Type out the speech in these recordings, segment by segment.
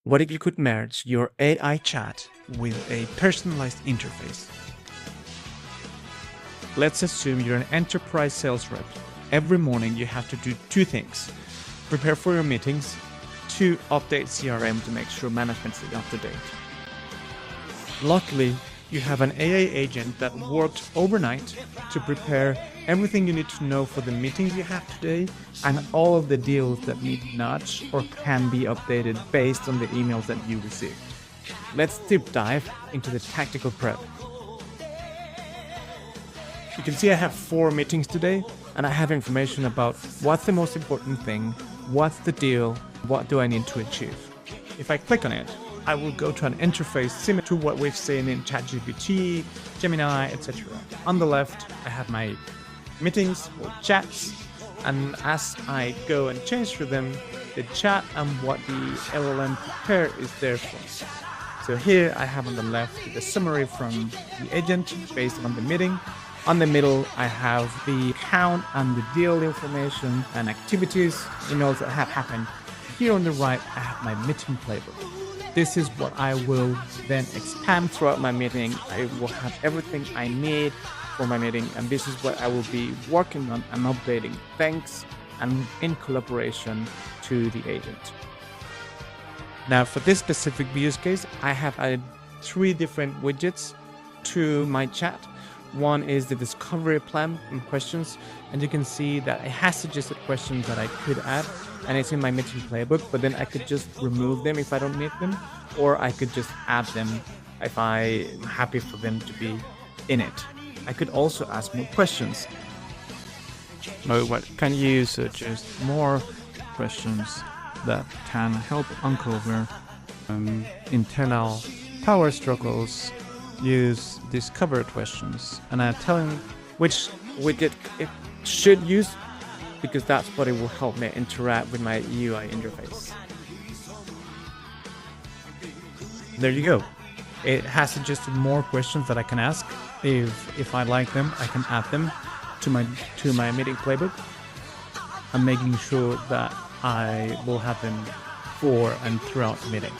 What if you could merge your AI chat with a personalized interface? Let's assume you're an enterprise sales rep. Every morning you have to do two things: prepare for your meetings, to update CRM to make sure management's up to date. Luckily, you have an AI agent that worked overnight to prepare everything you need to know for the meetings you have today and all of the deals that need nudge or can be updated based on the emails that you received. Let's deep dive into the tactical prep. You can see I have 4 meetings today, and I have information about what's the most important thing, what's the deal, what do I need to achieve. If I click on it, I will go to an interface similar to what we've seen in ChatGPT, Gemini, etc. On the left, I have my meetings or chats, and as I go and change for them, the chat and what the LLM prepare is there for. So here I have on the left the summary from the agent based on the meeting. On the middle, I have the account and the deal information and activities, emails that have happened. Here on the right, I have my meeting playbook. This is what I will then expand throughout my meeting. I will have everything I need for my meeting, and this is what I will be working on and updating thanks and in collaboration to the agent. Now, for this specific use case, I have added 3 different widgets to my chat. One is the discovery plan and questions, and you can see that it has suggested questions that I could add, and it's in my meeting playbook, but then I could just remove them if I don't need them, or I could just add them if I'm happy for them to be in it. I could also ask more questions. What can you suggest more questions that can help uncover internal power struggles? Use discover questions, and I tell him which widget it should use because that's what it will help me interact with my UI interface. There you go. It has suggested more questions that I can ask. If I like them, I can add them to my meeting playbook. I'm making sure that I will have them for and throughout the meeting.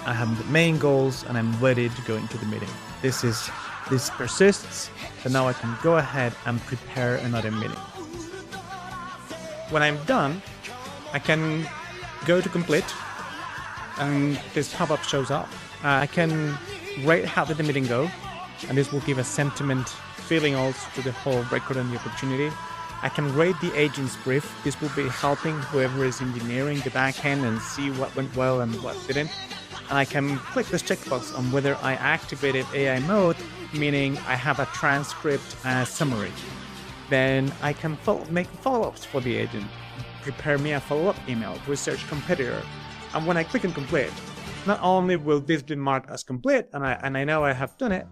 I have the main goals and I'm ready to go into the meeting. This persists, so now I can go ahead and prepare another meeting. When I'm done, I can go to complete, and this pop-up shows up. I can rate how did the meeting go, and this will give a sentiment feeling also to the whole record and the opportunity. I can rate the agent's brief. This will be helping whoever is engineering the backend and see what went well and what didn't. And I can click this checkbox on whether I activated AI mode, meaning I have a transcript summary. Then I can make follow-ups for the agent, prepare me a follow-up email, research competitor. And when I click on complete, not only will this be marked as complete, and I know I have done it,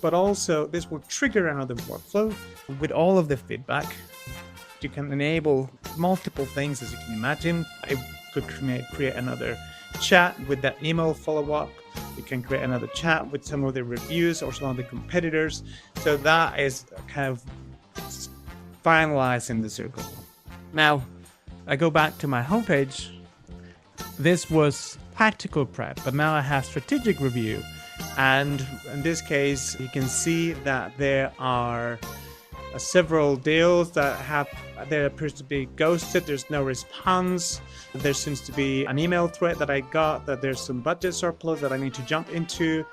but also this will trigger another workflow with all of the feedback. You can enable multiple things, as you can imagine. I could create another chat with that email follow-up. You can create another chat with some of the reviews or some of the competitors. So that is kind of finalizing the circle. Now, I go back to my homepage. This was tactical prep, but now I have strategic review. And in this case, you can see that there are several deals there appears to be ghosted. There's no response. There seems to be an email thread that I got that there's some budget surplus that I need to jump into.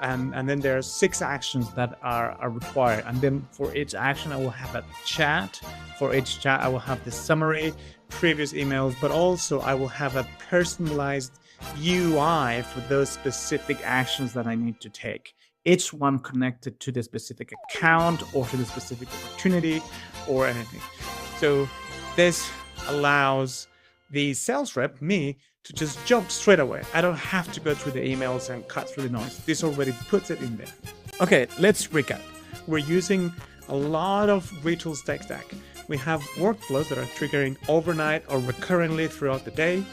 And then there are 6 actions that are required. And then for each action, I will have a chat. For each chat, I will have the summary, previous emails, but also I will have a personalized UI for those specific actions that I need to take. Each one connected to the specific account or to the specific opportunity or anything. So this allows the sales rep, me, to just jump straight away. I don't have to go through the emails and cut through the noise. This already puts it in there. Okay, let's recap. We're using a lot of Retool's tech stack. We have workflows that are triggering overnight or recurrently throughout the day.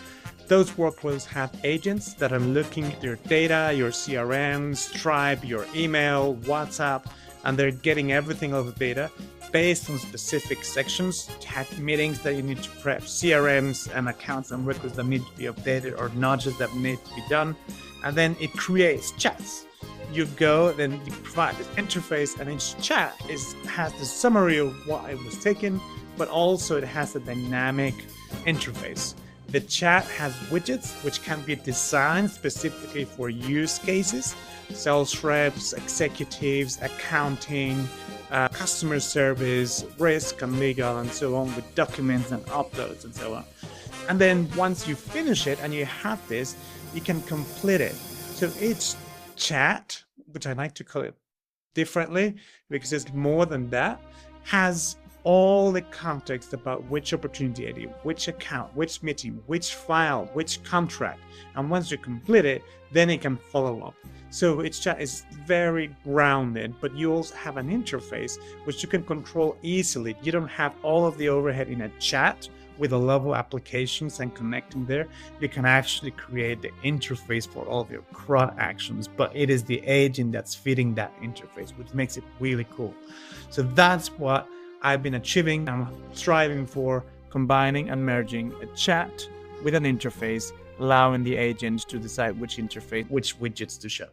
Those workflows have agents that are looking at your data, your CRM, Stripe, your email, WhatsApp, and they're getting everything over the data based on specific sections, meetings that you need to prep, CRMs and accounts and records that need to be updated, or nudges that need to be done. And then it creates chats. You go, then you provide this interface, and each chat has the summary of what it was taken, but also it has a dynamic interface. The chat has widgets which can be designed specifically for use cases, sales reps, executives, accounting, customer service, risk and legal, and so on, with documents and uploads and so on. And then once you finish it and you have this, you can complete it. So each chat, which I like to call it differently because it's more than that, has all the context about which opportunity ID, which account, which meeting, which file, which contract. And once you complete it, then it can follow up. So each chat is very grounded, but you also have an interface which you can control easily. You don't have all of the overhead in a chat with a lot of applications and connecting there. You can actually create the interface for all of your CRUD actions, but it is the agent that's feeding that interface, which makes it really cool. So that's what I've been achieving. I'm striving for combining and merging a chat with an interface, allowing the agent to decide which interface, which widgets to show.